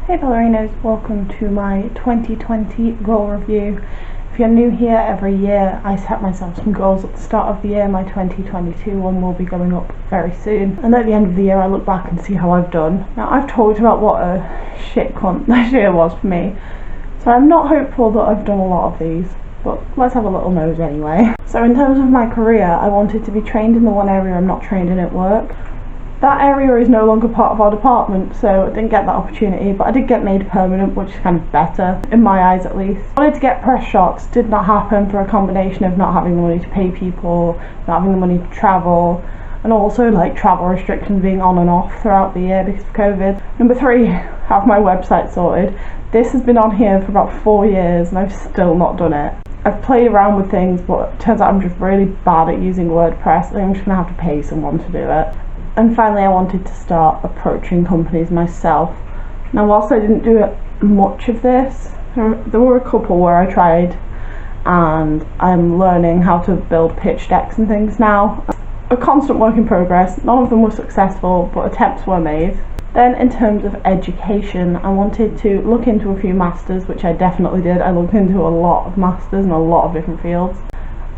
Hey ballerinos, welcome to my 2020 goal review. If you're new here, every year I set myself some goals at the start of the year. My 2022 one will be going up very soon, and at the end of the year I look back and see how I've done. Now, I've talked about what a shit cunt this year was for me, so I'm not hopeful that I've done a lot of these, but let's have a little nose anyway. So in terms of my career, I wanted to be trained in the one area I'm not trained in at work. That area is no longer part of our department, so I didn't get that opportunity, but I did get made permanent, which is kind of better, in my eyes at least. I wanted to get press shots, did not happen for a combination of not having the money to pay people, not having the money to travel, and also like travel restrictions being on and off throughout the year because of COVID. Number 3, have my website sorted. This has been on here for about 4 years and I've still not done it. I've played around with things, but it turns out I'm just really bad at using WordPress. I think I'm just going to have to pay someone to do it. And finally, I wanted to start approaching companies myself. Now, whilst I didn't do it much of this, there were a couple where I tried, and I'm learning how to build pitch decks and things now. A constant work in progress. None of them were successful, but attempts were made. Then in terms of education, I wanted to look into a few masters, which I definitely did. I looked into a lot of masters in a lot of different fields.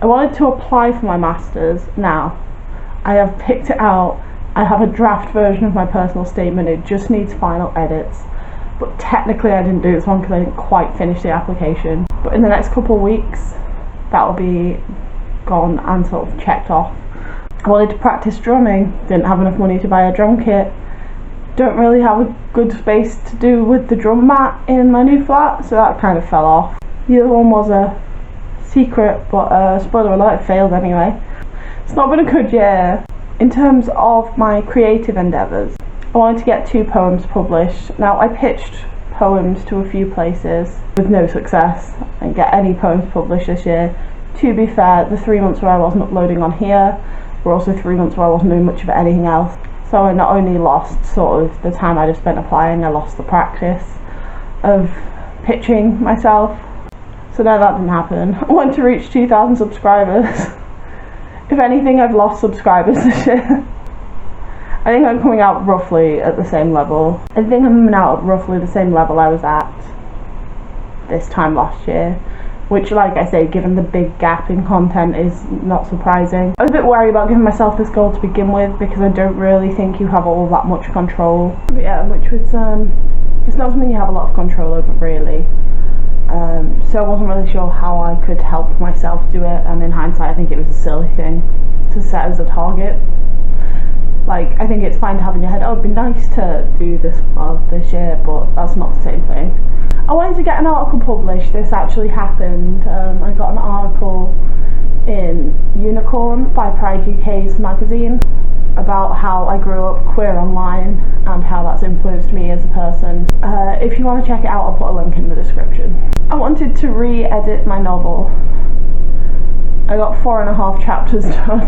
I wanted to apply for my masters. Now, I have picked it out. I have a draft version of my personal statement, it just needs final edits. But technically I didn't do this one because I didn't quite finish the application. But in the next couple of weeks, that will be gone and sort of checked off. I wanted to practice drumming, didn't have enough money to buy a drum kit. Don't really have a good space to do with the drum mat in my new flat, so that kind of fell off. The other one was a secret, but spoiler alert, it failed anyway. It's not been a good year. In terms of my creative endeavours, I wanted to get 2 poems published. Now, I pitched poems to a few places with no success. I didn't get any poems published this year. To be fair, the 3 months where I wasn't uploading on here were also 3 months where I wasn't doing much of anything else. So I not only lost sort of the time I just spent applying, I lost the practice of pitching myself. So no, that didn't happen. I want to reach 2,000 subscribers. If anything, I've lost subscribers this year. I think I'm coming out roughly at the same level. I think I'm coming out at roughly the same level I was at this time last year, which, like I say, given the big gap in content, is not surprising. I was a bit worried about giving myself this goal to begin with because I don't really think you have all that much control. But yeah, which was, it's not something you have a lot of control over, really. So I wasn't really sure how I could help myself do it, and in hindsight I think it was a silly thing to set as a target. Like, I think it's fine to have in your head, oh, it'd be nice to do this this year, but that's not the same thing. I wanted to get an article published. This actually happened. I got an article in Unicorn by Pride UK's magazine about how I grew up queer online and how that's influenced me as a person. If you want to check it out, I'll put a link in the description. I wanted to re-edit my novel. I got 4.5 chapters done.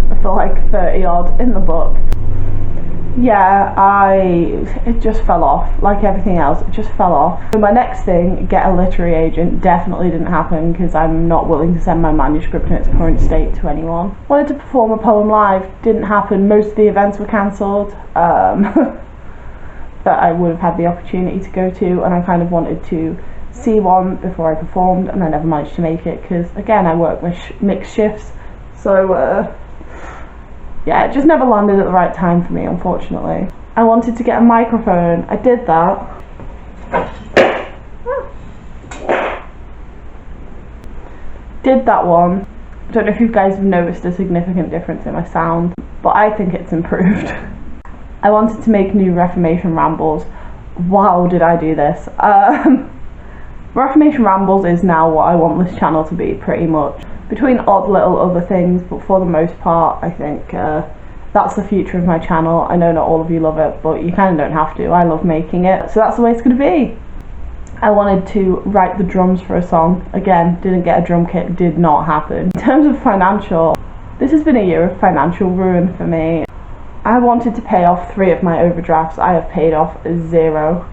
I feel like 30 odd in the book. Yeah, it just fell off. Like everything else, it just fell off. So my next thing, get a literary agent, definitely didn't happen because I'm not willing to send my manuscript in its current state to anyone. Wanted to perform a poem live, didn't happen. Most of the events were cancelled that I would have had the opportunity to go to, and I kind of wanted to see one before I performed, and I never managed to make it because, again, I work with mixed shifts, so yeah, it just never landed at the right time for me, unfortunately. I wanted to get a microphone. I did that. Did that one. I don't know if you guys have noticed a significant difference in my sound, but I think it's improved. I wanted to make new Reformation rambles. Wow, did I do this. Reformation rambles is now what I want this channel to be, pretty much. Between odd little other things, but for the most part, I think that's the future of my channel. I know not all of you love it, but you kind of don't have to. I love making it, so that's the way it's going to be. I wanted to write the drums for a song. Again, didn't get a drum kit, did not happen. In terms of financial, this has been a year of financial ruin for me. I wanted to pay off 3 of my overdrafts. I have paid off 0.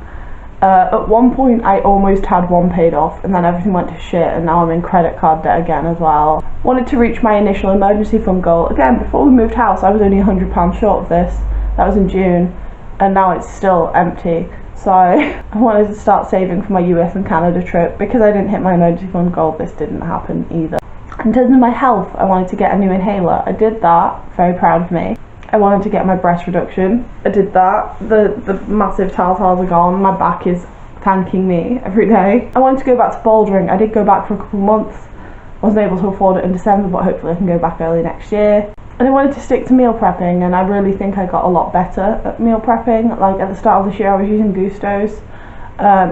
At one point I almost had 1 paid off, and then everything went to shit, and now I'm in credit card debt again as well. Wanted to reach my initial emergency fund goal. Again, before we moved house I was only £100 short of this. That was in June, and now it's still empty. So I wanted to start saving for my US and Canada trip. Because I didn't hit my emergency fund goal, this didn't happen either. In terms of my health, I wanted to get a new inhaler. I did that, very proud of me. I wanted to get my breast reduction. I did that. The massive telltales are gone. My back is thanking me every day. I wanted to go back to bouldering. I did go back for a couple of months. Wasn't able to afford it in December, but hopefully I can go back early next year. And I wanted to stick to meal prepping, and I really think I got a lot better at meal prepping. Like at the start of this year I was using Gustos.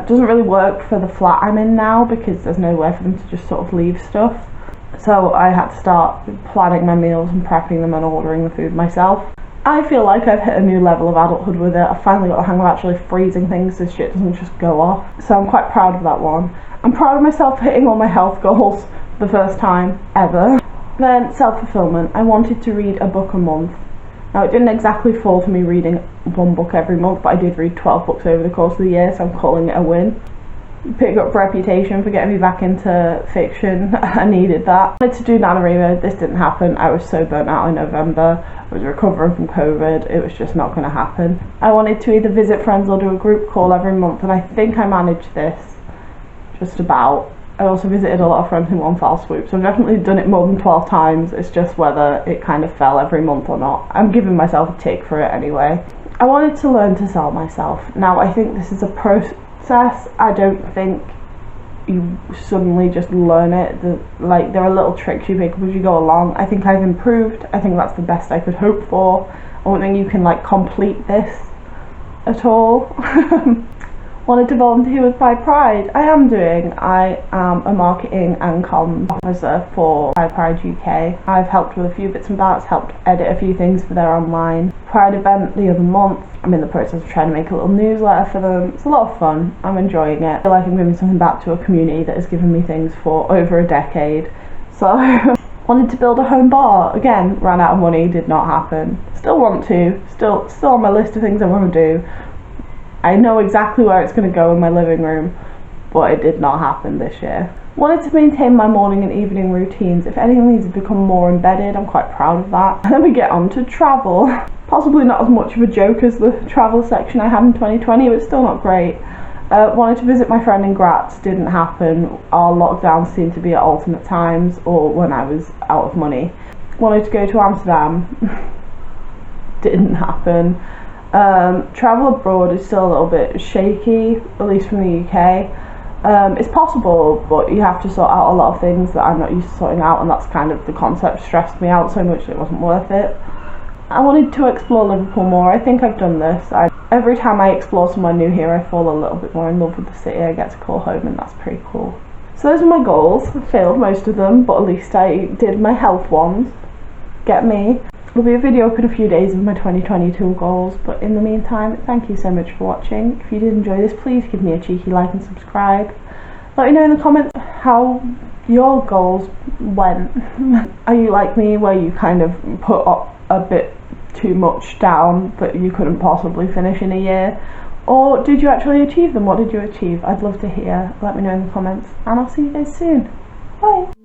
Doesn't really work for the flat I'm in now because there's nowhere for them to just sort of leave stuff. So I had to start planning my meals and prepping them and ordering the food myself. I feel like I've hit a new level of adulthood with it. I've finally got the hang of actually freezing things so shit doesn't just go off. So I'm quite proud of that one. I'm proud of myself for hitting all my health goals for the first time ever. Then self-fulfillment. I wanted to read a book a month. Now it didn't exactly fall to me reading one book every month, but I did read 12 books over the course of the year, so I'm calling it a win. Pick up reputation for getting me back into fiction. I needed that. I wanted to do NaNoWriMo. This didn't happen. I was so burnt out in November. I was recovering from COVID. It was just not going to happen. I wanted to either visit friends or do a group call every month, and I think I managed this just about. I also visited a lot of friends in one fell swoop, so I've definitely done it more than 12 times. It's just whether it kind of fell every month or not. I'm giving myself a tick for it anyway. I wanted to learn to sell myself. Now I think this is a process. I don't think you suddenly just learn it. There are little tricks you pick up as you go along. I think I've improved. I think that's the best I could hope for. I don't think you can like complete this at all. Wanted to volunteer with By Pride. I am doing. I am a marketing and comms officer for By Pride UK. I've helped with a few bits and bats, helped edit a few things for their online Pride event the other month. I'm in the process of trying to make a little newsletter for them. It's a lot of fun. I'm enjoying it. I feel like I'm giving something back to a community that has given me things for over a decade. So wanted to build a home bar. Again, ran out of money, did not happen. Still want to. Still on my list of things I want to do. I know exactly where it's going to go in my living room, but it did not happen this year. Wanted to maintain my morning and evening routines. If anything needs to become more embedded, I'm quite proud of that. And then we get on to travel. Possibly not as much of a joke as the travel section I had in 2020, but still not great. Wanted to visit my friend in Graz, didn't happen. Our lockdowns seemed to be at alternate times or when I was out of money. Wanted to go to Amsterdam, didn't happen. Travel abroad is still a little bit shaky, at least from the UK. It's possible, but you have to sort out a lot of things that I'm not used to sorting out, and that's kind of the concept stressed me out so much that it wasn't worth it. I wanted to explore Liverpool more. I think I've done this. Every time I explore somewhere new here, I fall a little bit more in love with the city I get to call home, and that's pretty cool. So those are my goals. I failed most of them, but at least I did my health ones. Get me. There'll be a video up in a few days of my 2022 goals, but in the meantime, thank you so much for watching. If you did enjoy this, please give me a cheeky like and subscribe. Let me know in the comments how your goals went. Are you like me, where you kind of put up a bit too much down that you couldn't possibly finish in a year? Or did you actually achieve them? What did you achieve? I'd love to hear. Let me know in the comments, and I'll see you guys soon. Bye!